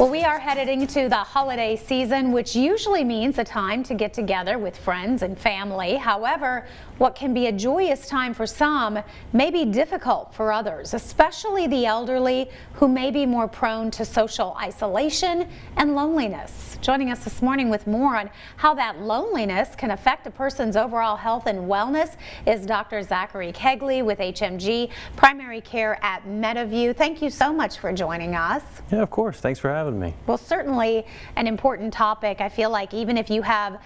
Well, we are headed into the holiday season, which usually means a time to get together with friends and family. However, what can be a joyous time for some may be difficult for others, especially the elderly who may be more prone to social isolation and loneliness. Joining us this morning with more on how that loneliness can affect a person's overall health and wellness is Dr. Zachary Kegley with HMG Primary Care at Meadowview. Thank you so much for joining us. Yeah, of course. Thanks for having me. Well, certainly an important topic. I feel like even if you have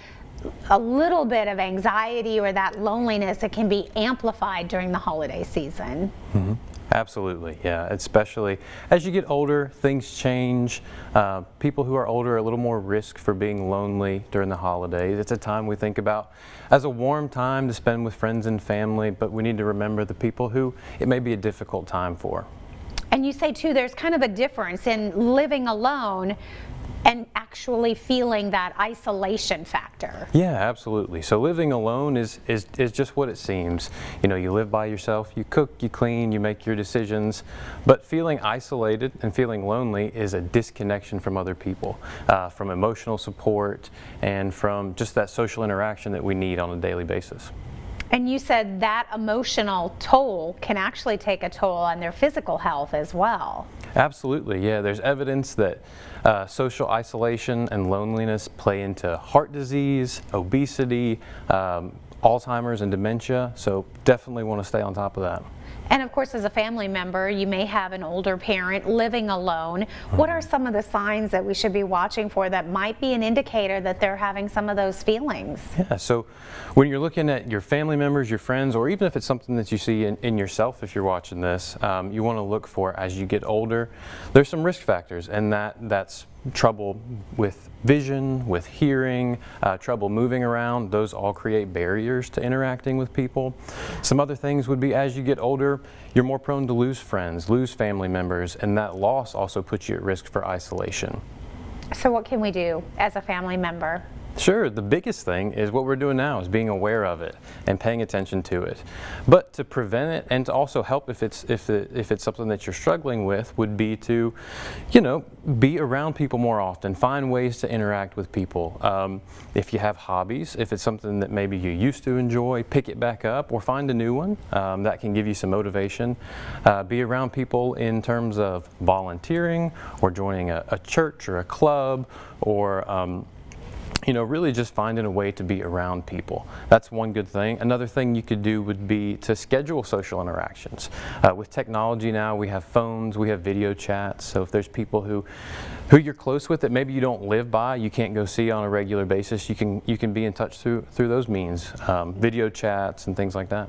a little bit of anxiety or that loneliness, it can be amplified during the holiday season. Mm-hmm. Absolutely, yeah. Especially as you get older, things change. People who are older are a little more risk for being lonely during the holidays. It's a time we think about as a warm time to spend with friends and family, but we need to remember the people who it may be a difficult time for. And you say too, there's kind of a difference in living alone and actually feeling that isolation factor. Yeah, absolutely. So living alone is just what it seems. You know, you live by yourself, you cook, you clean, you make your decisions, but feeling isolated and feeling lonely is a disconnection from other people, from emotional support and from just that social interaction that we need on a daily basis. And you said that emotional toll can actually take a toll on their physical health as well. Absolutely, yeah. There's evidence that social isolation and loneliness play into heart disease, obesity, Alzheimer's and dementia, so definitely want to stay on top of that. And of course, as a family member, you may have an older parent living alone. What are some of the signs that we should be watching for that might be an indicator that they're having some of those feelings? Yeah, so when you're looking at your family members, your friends, or even if it's something that you see in yourself, if you're watching this, you want to look for as you get older, there's some risk factors, and that's trouble with vision, with hearing, trouble moving around. Those all create barriers to interacting with people. Some other things would be as you get older, you're more prone to lose friends, lose family members, and that loss also puts you at risk for isolation. So what can we do as a family member? Sure, the biggest thing is what we're doing now is being aware of it and paying attention to it. But to prevent it and to also help if it's something that you're struggling with would be to, you know, be around people more often, find ways to interact with people. If you have hobbies, if it's something that maybe you used to enjoy, pick it back up or find a new one that can give you some motivation. Be around people in terms of volunteering or joining a church or a club or you know, really just finding a way to be around people. That's one good thing. Another thing you could do would be to schedule social interactions. With technology now, we have phones, we have video chats. So if there's people who you're close with that maybe you don't live by, you can't go see on a regular basis, you can be in touch through those means, video chats and things like that.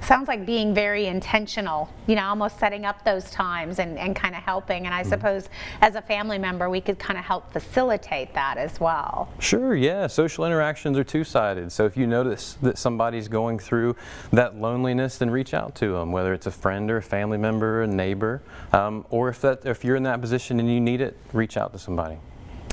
Sounds like being very intentional, you know, almost setting up those times and kind of helping. And I suppose as a family member, we could kind of help facilitate that as well. Sure, yeah. Social interactions are two-sided. So if you notice that somebody's going through that loneliness, then reach out to them, whether it's a friend or a family member or a neighbor. Or if you're in that position and you need it, reach out to somebody.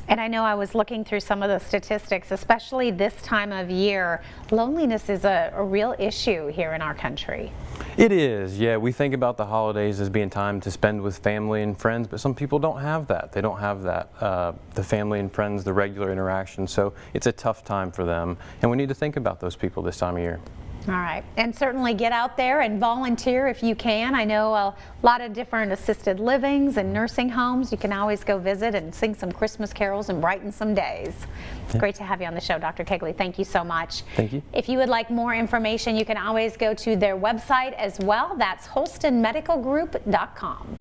And I know I was looking through some of the statistics, especially this time of year. Loneliness is a real issue here in our country. It is, yeah. We think about the holidays as being time to spend with family and friends, but some people don't have that. They don't have that, the family and friends, the regular interaction, so it's a tough time for them. And we need to think about those people this time of year. All right, and certainly get out there and volunteer if you can. I know a lot of different assisted livings and nursing homes. You can always go visit and sing some Christmas carols and brighten some days. It's great to have you on the show, Dr. Kegley. Thank you so much. Thank you. If you would like more information, you can always go to their website as well. That's HolstonMedicalGroup.com.